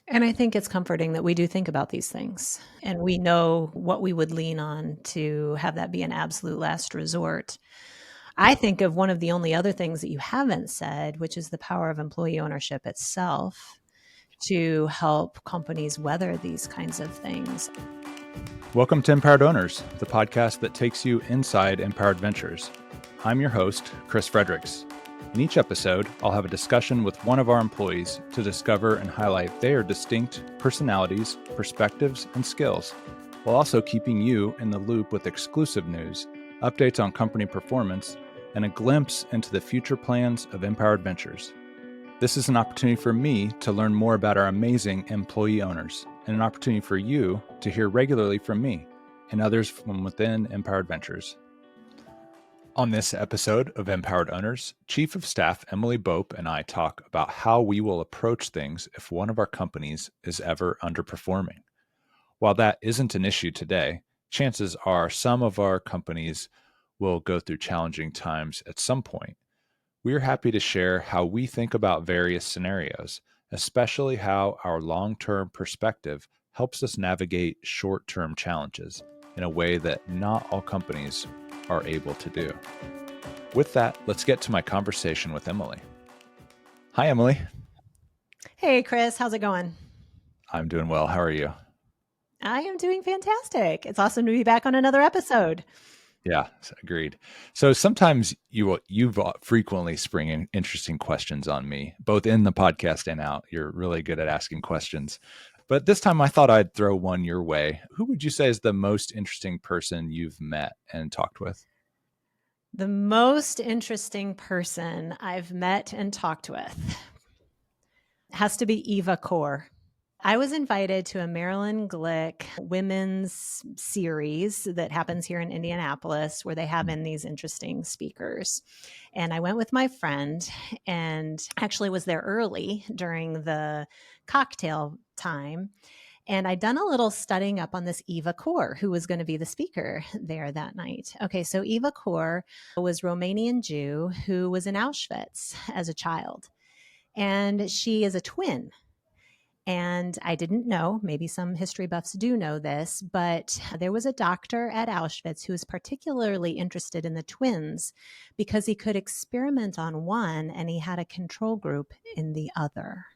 And I think it's comforting that we do think about these things and we know what we would lean on to have that be an absolute last resort. I think of one of the only other things that you haven't said, which is the power of employee ownership itself to help companies weather these kinds of things. Welcome to Empowered Owners, the podcast that takes you inside Empowered Ventures. I'm your host, Chris Fredericks. In each episode, I'll have a discussion with one of our employees to discover and highlight their distinct personalities, perspectives, and skills, while also keeping you in the loop with exclusive news, updates on company performance, and a glimpse into the future plans of Empowered Ventures. This is an opportunity for me to learn more about our amazing employee owners, and an opportunity for you to hear regularly from me and others from within Empowered Ventures. On this episode of Empowered Owners, Chief of Staff Emily Bopp and I talk about how we will approach things if one of our companies is ever underperforming. While that isn't an issue today, chances are some of our companies will go through challenging times at some point. We are happy to share how we think about various scenarios, especially how our long-term perspective helps us navigate short-term challenges in a way that not all companies are able to do. With that, let's get to my conversation with Emily. Hi, Emily. Hey, Chris, how's it going? I'm doing well. How are you? I am doing fantastic. It's awesome to be back on another episode. Yeah, agreed. So sometimes you frequently spring in interesting questions on me, both in the podcast and out. You're really good at asking questions. But this time I thought I'd throw one your way. Who would you say is the most interesting person you've met and talked with? The most interesting person I've met and talked with has to be Eva Core. I was invited to a Marilyn Glick women's series that happens here in Indianapolis where they have in these interesting speakers. And I went with my friend and actually was there early during the cocktail time. And I'd done a little studying up on this Eva Core, who was going to be the speaker there that night. Okay, so Eva Core was Romanian Jew who was in Auschwitz as a child. And she is a twin. And I didn't know, maybe some history buffs do know this, but there was a doctor at Auschwitz who was particularly interested in the twins because he could experiment on one and he had a control group in the other.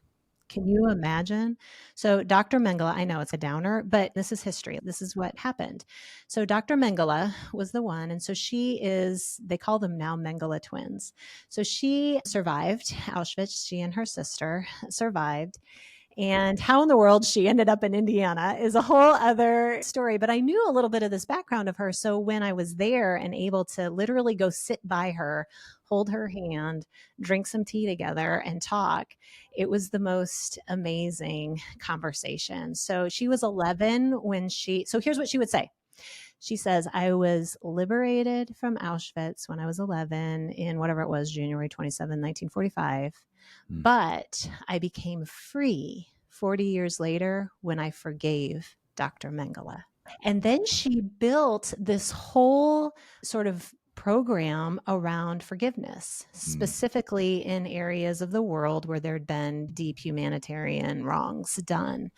Can you imagine? So Dr. Mengele, I know it's a downer, but this is history. This is what happened. So Dr. Mengele was the one. And so they call them now Mengele twins. So she survived Auschwitz. She and her sister survived. And how in the world she ended up in Indiana is a whole other story. But I knew a little bit of this background of her. So when I was there and able to literally go sit by her, hold her hand, drink some tea together and talk, it was the most amazing conversation. So she was 11 so here's what she would say. She says, I was liberated from Auschwitz when I was 11 in whatever it was, January 27, 1945. But I became free 40 years later when I forgave Dr. Mengele. And then she built this whole sort of program around forgiveness, specifically in areas of the world where there'd been deep humanitarian wrongs done.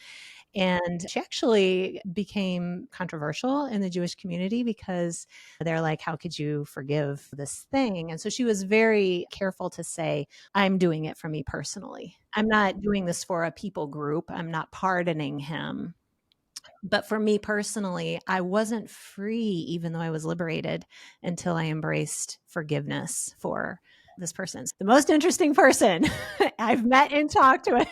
And she actually became controversial in the Jewish community because they're like, how could you forgive this thing? And so she was very careful to say, I'm doing it for me personally. I'm not doing this for a people group. I'm not pardoning him. But for me personally, I wasn't free, even though I was liberated, until I embraced forgiveness for this person. The most interesting person I've met and talked with,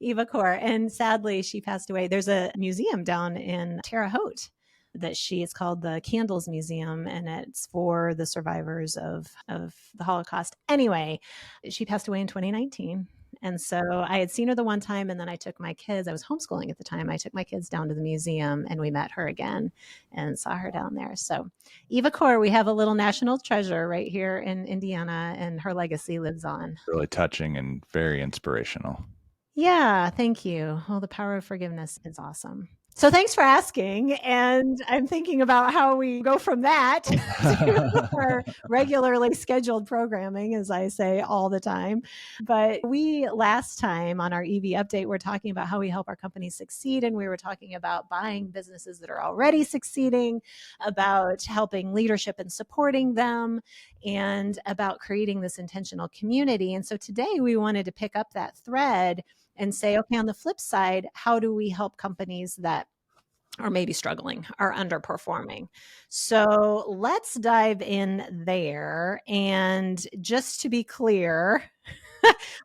Eva Core. And sadly, she passed away. There's a museum down in Terre Haute it's called the Candles Museum, and it's for the survivors of the Holocaust. Anyway, she passed away in 2019. And so I had seen her the one time, and then I took my kids. I was homeschooling at the time. I took my kids down to the museum, and we met her again and saw her down there. So Eva Core, we have a little national treasure right here in Indiana, and her legacy lives on. Really touching and very inspirational. Yeah, thank you. Well, the power of forgiveness is awesome. So thanks for asking. And I'm thinking about how we go from that to our regularly scheduled programming, as I say all the time. But we last time on our EV update, we're talking about how we help our companies succeed. And we were talking about buying businesses that are already succeeding, about helping leadership and supporting them, and about creating this intentional community. And so today we wanted to pick up that thread and say, okay, on the flip side, how do we help companies that are maybe struggling, are underperforming? So let's dive in there. And just to be clear,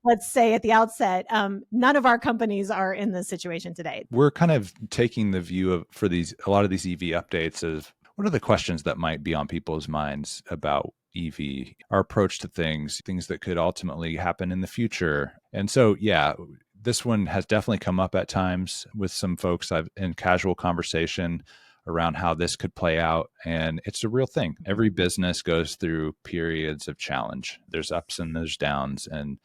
let's say at the outset, none of our companies are in this situation today. We're kind of taking the view of, for a lot of these EV updates, of what are the questions that might be on people's minds about EV, our approach to things that could ultimately happen in the future. And so, yeah, this one has definitely come up at times with some folks I've in casual conversation around how this could play out. And it's a real thing. Every business goes through periods of challenge. There's ups and there's downs. And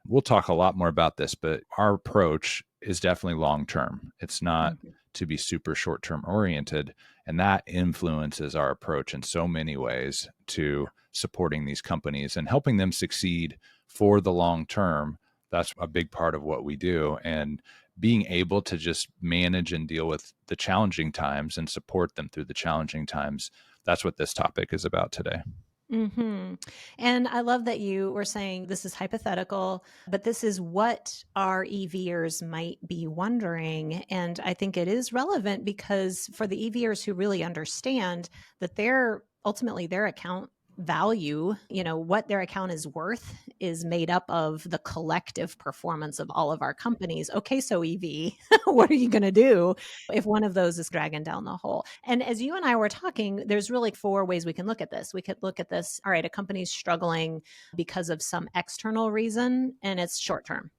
we'll talk a lot more about this, but our approach is definitely long term. It's not to be super short term oriented. And that influences our approach in so many ways to supporting these companies and helping them succeed for the long term. That's a big part of what we do. And being able to just manage and deal with the challenging times and support them through the challenging times. That's what this topic is about today. Mm-hmm. And I love that you were saying this is hypothetical, but this is what our EVers might be wondering. And I think it is relevant because for the EVers who really understand that ultimately their account value, what their account is worth is made up of the collective performance of all of our companies. Okay, so EV, what are you going to do if one of those is dragging down the whole? And as you and I were talking, there's really 4 ways we can look at this. We could look at this, all right, a company's struggling because of some external reason and it's short term,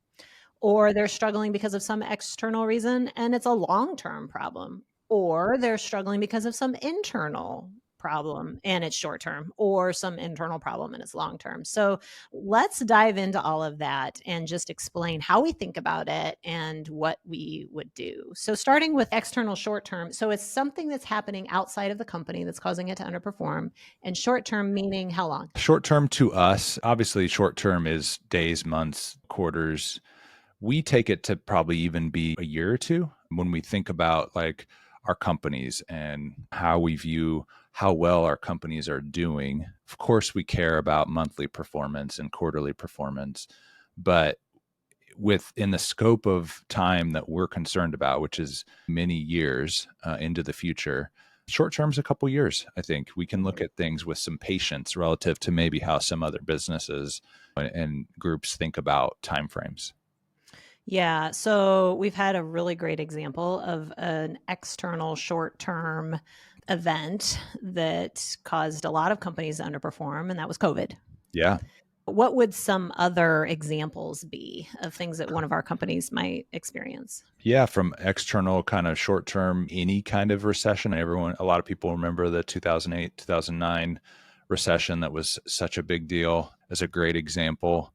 or they're struggling because of some external reason and it's a long-term problem, or they're struggling because of some internal problem and it's short term, or some internal problem and it's long term. So let's dive into all of that and just explain how we think about it and what we would do. So starting with external short term, so it's something that's happening outside of the company that's causing it to underperform. And short term meaning how long? Short term to us, obviously, short term is days, months, quarters. We take it to probably even be a year or two when we think about like our companies and how we view how well our companies are doing. Of course, we care about monthly performance and quarterly performance, but within the scope of time that we're concerned about, which is many years into the future, short term is a couple years. I think we can look at things with some patience relative to maybe how some other businesses and groups think about timeframes. Yeah. So we've had a really great example of an external short term event that caused a lot of companies to underperform, and that was COVID. Yeah. What would some other examples be of things that one of our companies might experience? Yeah, from external kind of short term, any kind of recession. A lot of people remember the 2008, 2009 recession. That was such a big deal as a great example.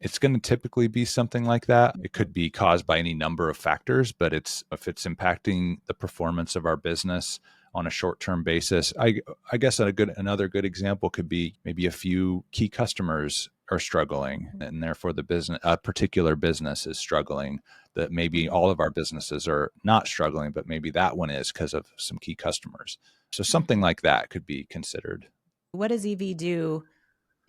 It's going to typically be something like that. It could be caused by any number of factors, but if it's impacting the performance of our business on a short-term basis, I guess another good example could be maybe a few key customers are struggling, and therefore a particular business is struggling. That maybe all of our businesses are not struggling, but maybe that one is because of some key customers. So something like that could be considered. What does EV do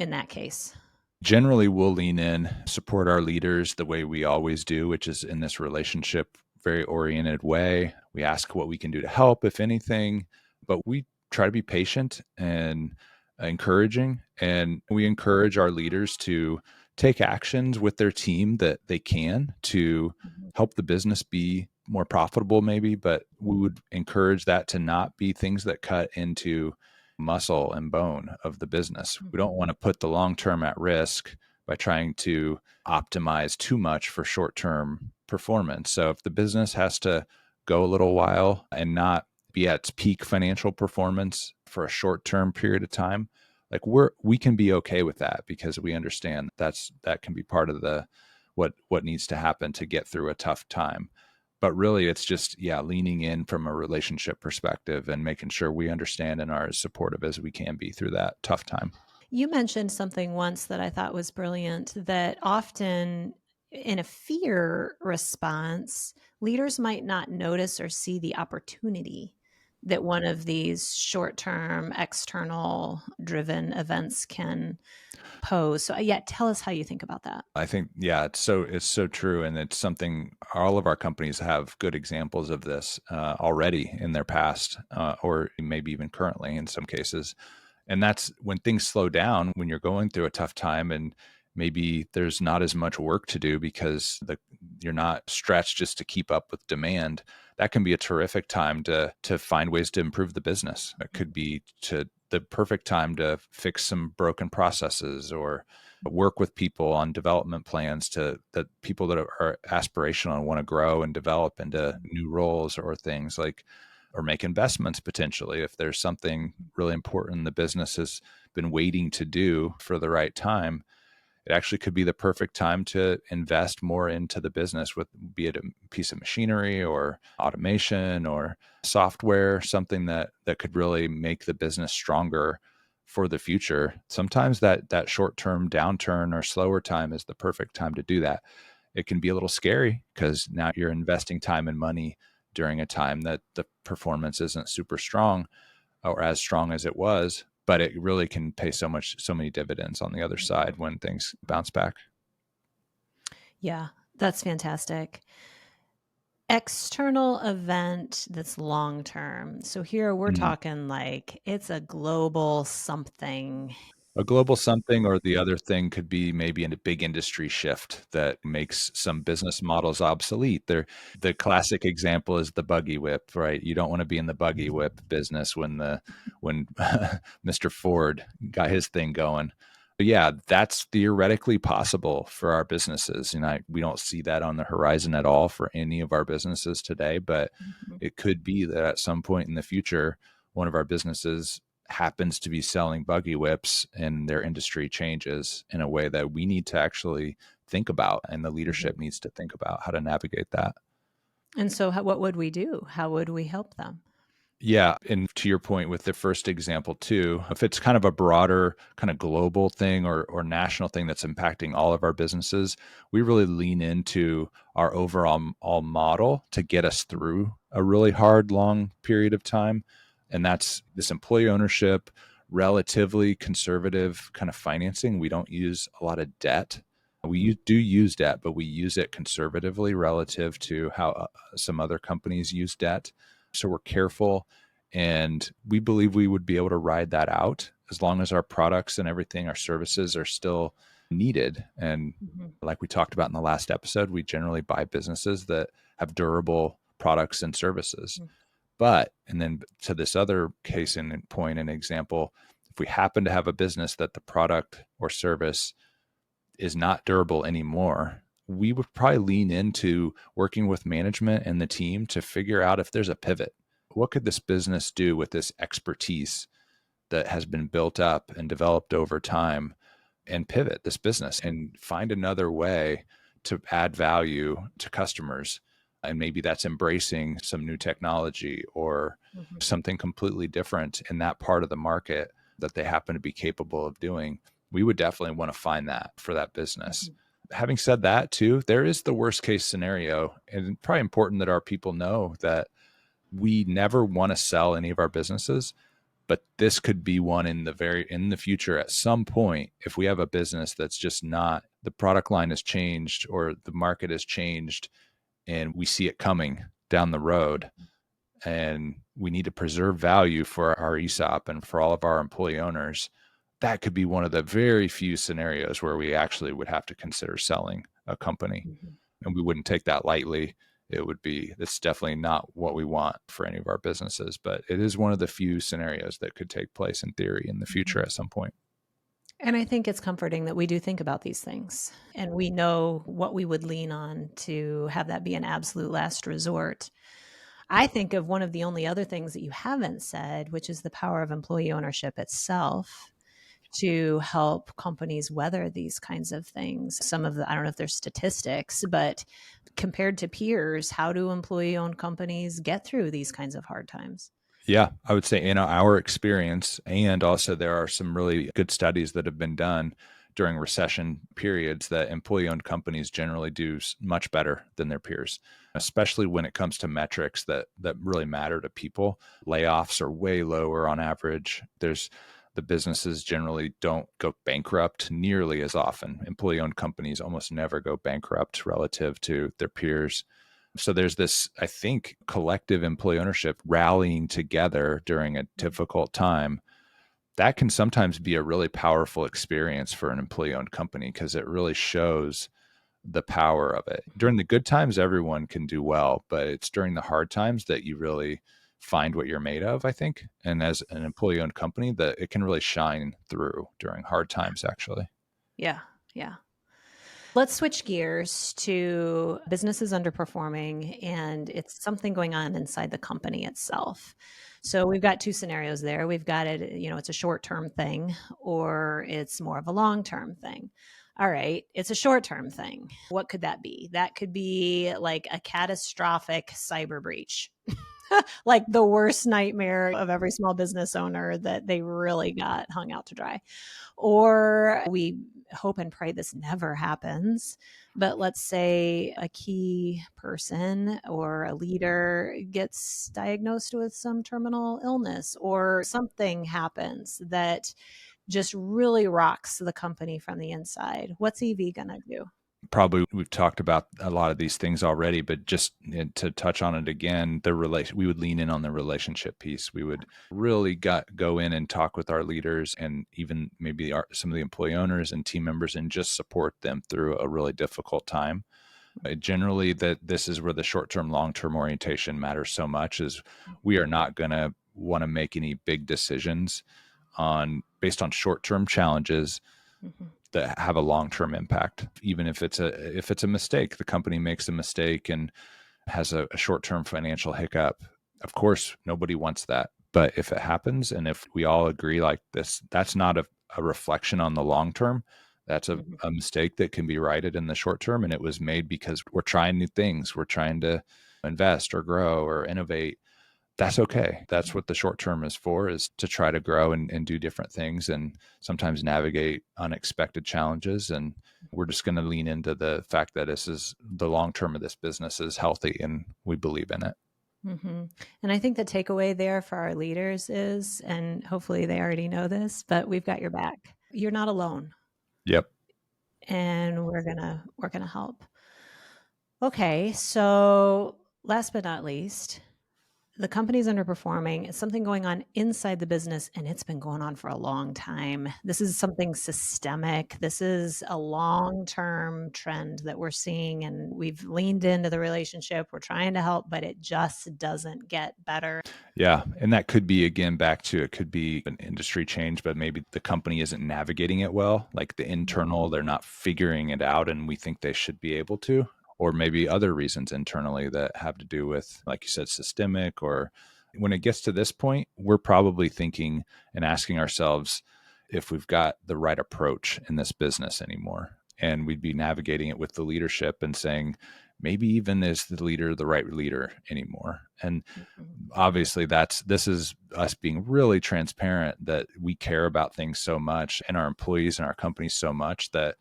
in that case? Generally, we'll lean in, support our leaders the way we always do, which is in this relationship, very oriented way. We ask what we can do to help, if anything, but we try to be patient and encouraging. And we encourage our leaders to take actions with their team that they can to help the business be more profitable, maybe. But we would encourage that to not be things that cut into muscle and bone of the business. We don't want to put the long term at risk by trying to optimize too much for short term performance. So if the business has to go a little while and not be at its peak financial performance for a short term period of time, like we can be okay with that because we understand that can be part of what needs to happen to get through a tough time. But really, it's just, leaning in from a relationship perspective and making sure we understand and are as supportive as we can be through that tough time. You mentioned something once that I thought was brilliant, that often in a fear response, leaders might not notice or see the opportunity that one of these short-term, external driven events can pose. So, yeah, tell us how you think about that. I think, it's so true, and it's something all of our companies have good examples of this already in their past, or maybe even currently in some cases. And that's when things slow down, when you're going through a tough time, and maybe there's not as much work to do because you're not stretched just to keep up with demand. That can be a terrific time to find ways to improve the business. It could be to the perfect time to fix some broken processes or work with people on development plans to that people that are aspirational and want to grow and develop into new roles or things like, or make investments potentially if there's something really important the business has been waiting to do for the right time. It actually could be the perfect time to invest more into the business, with be it a piece of machinery or automation or software, something that could really make the business stronger for the future. Sometimes that short-term downturn or slower time is the perfect time to do that. It can be a little scary because now you're investing time and money during a time that the performance isn't super strong or as strong as it was, but it really can pay so many dividends on the other side when things bounce back. Yeah, that's fantastic. External event that's long term. So here we're Mm. talking like it's a global something. A global something, or the other thing could be maybe in a big industry shift that makes some business models obsolete. The classic example is the buggy whip, right? You don't want to be in the buggy whip business when Mr. Ford got his thing going. But yeah, that's theoretically possible for our businesses. And we don't see that on the horizon at all for any of our businesses today, but Mhm. it could be that at some point in the future, one of our businesses happens to be selling buggy whips and their industry changes in a way that we need to actually think about, and the Mhm. leadership needs to think about how to navigate that. And so, what would we do? How would we help them? Yeah. And to your point with the first example too, if it's kind of a broader kind of global thing or national thing that's impacting all of our businesses, we really lean into our overall all model to get us through a really hard, long period of time. And that's this employee ownership, relatively conservative kind of financing. We don't use a lot of debt. Do use debt, but we use it conservatively relative to how some other companies use debt. So we're careful, and we believe we would be able to ride that out as long as our products and everything, our services, are still needed. And Mhm. like we talked about in the last episode, we generally buy businesses that have durable products and services. But, and then to this other case in point and example, if we happen to have a business that the product or service is not durable anymore, we would probably lean into working with management and the team to figure out if there's a pivot. What could this business do with this expertise that has been built up and developed over time, and pivot this business and find another way to add value to customers? And maybe that's embracing some new technology or Mhm. something completely different in that part of the market that they happen to be capable of doing. We would definitely want to find that for that business. Mhm. Having said that, too, there is the worst case scenario, and probably important that our people know that we never want to sell any of our businesses, but this could be one in the future at some point. If we have a business that's just not, the product line has changed or the market has changed, and we see it coming down the road, and we need to preserve value for our ESOP and for all of our employee owners, that could be one of the very few scenarios where we actually would have to consider selling a company. Mhm. And we wouldn't take that lightly. It's definitely not what we want for any of our businesses, but it is one of the few scenarios that could take place in theory in the future Mhm. at some point. And I think it's comforting that we do think about these things and we know what we would lean on to have that be an absolute last resort. I think of one of the only other things that you haven't said, which is the power of employee ownership itself. to help companies weather these kinds of things. Some of the, I don't know if there's statistics, but compared to peers, how do employee owned companies get through these kinds of hard times? Yeah, I would say in our experience, and also there are some really good studies that have been done during recession periods that employee owned companies generally do much better than their peers, especially when it comes to metrics that really matter to people. Layoffs are way lower on average. The businesses generally don't go bankrupt nearly as often. Employee owned companies almost never go bankrupt relative to their peers. So there's this, I think, collective employee ownership rallying together during a difficult time. That can sometimes be a really powerful experience for an employee owned company because it really shows the power of it. During the good times, everyone can do well, but it's during the hard times that you really find what you're made of, I think. And as an employee owned company, that it can really shine through during hard times, actually. Yeah. Yeah. Let's switch gears to businesses underperforming, and it's something going on inside the company itself. So we've got two scenarios there. We've got it, it's a short term thing or it's more of a long term thing. All right, it's a short term thing. What could that be? That could be like a catastrophic cyber breach. Like the worst nightmare of every small business owner that they really got hung out to dry. Or we hope and pray this never happens. But let's say a key person or a leader gets diagnosed with some terminal illness, or something happens that just really rocks the company from the inside. What's EV going to do? Probably we've talked about a lot of these things already, but just to touch on it again, we would lean in on the relationship piece. We would really go in and talk with our leaders and even maybe some of the employee owners and team members and just support them through a really difficult time. Generally, that this is where the short-term, long-term orientation matters so much. Is we are not going to want to make any big decisions based on short-term challenges Mm-hmm. that have a long-term impact. Even if it's a mistake, the company makes a mistake and has a short-term financial hiccup. Of course, nobody wants that. But if it happens, and if we all agree like this, that's not a reflection on the long term. That's Mm-hmm. a mistake that can be righted in the short term. And it was made because we're trying new things. We're trying to invest or grow or innovate. That's okay. That's what the short term is for, is to try to grow and do different things and sometimes navigate unexpected challenges. And we're just going to lean into the fact that this is the long term of this business is healthy and we believe in it. Mm-hmm. And I think the takeaway there for our leaders is, and hopefully they already know this, but we've got your back. You're not alone, Yep. and we're gonna help. Okay, so last but not least, the company's underperforming. It's something going on inside the business, and it's been going on for a long time. This is something systemic. This is a long-term trend that we're seeing, and we've leaned into the relationship. We're trying to help, but it just doesn't get better. Yeah. And that could be, again, back to it could be an industry change, but maybe the company isn't navigating it well. Like the internal, they're not figuring it out, and we think they should be able to. Or maybe other reasons internally that have to do with, like you said, systemic. Or when it gets to this point, we're probably thinking and asking ourselves if we've got the right approach in this business anymore. And we'd be navigating it with the leadership and saying, maybe even is the leader the right leader anymore? And Mhm. obviously this is us being really transparent that we care about things so much and our employees and our companies so much that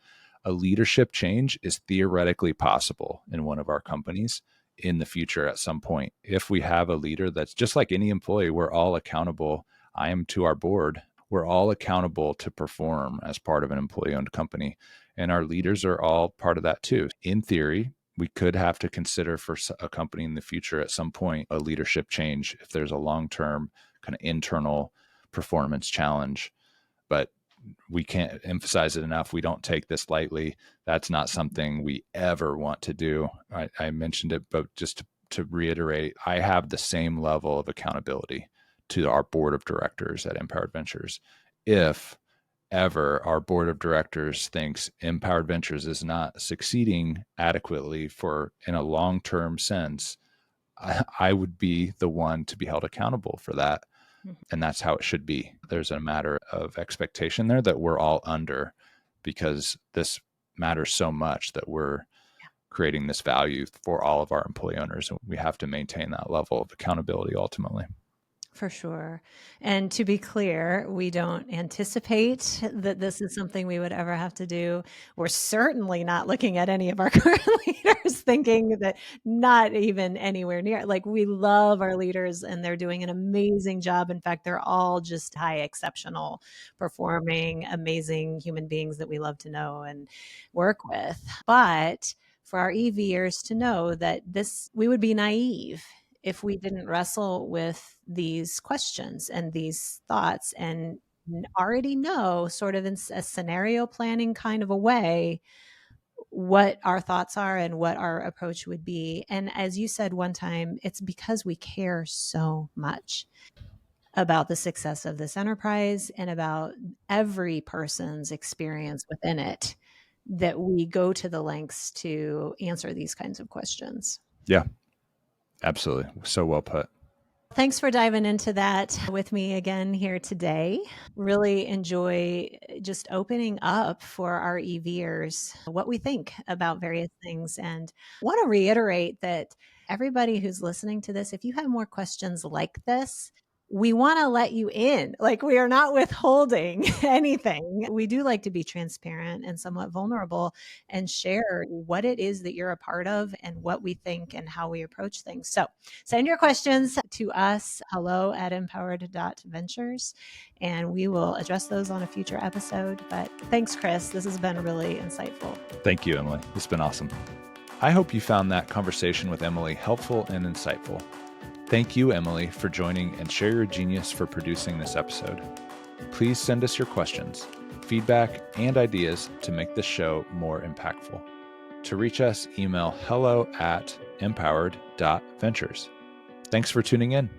a leadership change is theoretically possible in one of our companies in the future at some point. If we have a leader that's just like any employee, we're all accountable. I am to our board. We're all accountable to perform as part of an employee owned company. And our leaders are all part of that too. In theory, we could have to consider for a company in the future at some point a leadership change if there's a long-term kind of internal performance challenge. But we can't emphasize it enough. We don't take this lightly. That's not something we ever want to do. I mentioned it, but just to reiterate, I have the same level of accountability to our board of directors at Empowered Ventures. If ever our board of directors thinks Empowered Ventures is not succeeding adequately in a long-term sense, I would be the one to be held accountable for that. And that's how it should be. There's a matter of expectation there that we're all under, because this matters so much that we're creating this value for all of our employee owners. And we have to maintain that level of accountability ultimately. For sure. And to be clear, we don't anticipate that this is something we would ever have to do. We're certainly not looking at any of our current leaders thinking that, not even anywhere near. Like, we love our leaders and they're doing an amazing job. In fact, they're all just high exceptional performing, amazing human beings that we love to know and work with. But for our EVers to know that we would be naive if we didn't wrestle with these questions and these thoughts and already know, sort of in a scenario planning kind of a way, what our thoughts are and what our approach would be. And as you said one time, it's because we care so much about the success of this enterprise and about every person's experience within it that we go to the lengths to answer these kinds of questions. Yeah, absolutely. So well put. Thanks for diving into that with me again here today. Really enjoy just opening up for our EVers what we think about various things. And want to reiterate that everybody who's listening to this, if you have more questions like this, we want to let you in. Like, we are not withholding anything. We do like to be transparent and somewhat vulnerable and share what it is that you're a part of and what we think and how we approach things. So send your questions to us, hello@empowered.ventures, and we will address those on a future episode. But thanks, Chris. This has been really insightful. Thank you, Emily. It's been awesome. I hope you found that conversation with Emily helpful and insightful. Thank you, Emily, for joining, and share your genius for producing this episode. Please send us your questions, feedback, and ideas to make this show more impactful. To reach us, email hello@empowered.ventures. Thanks for tuning in.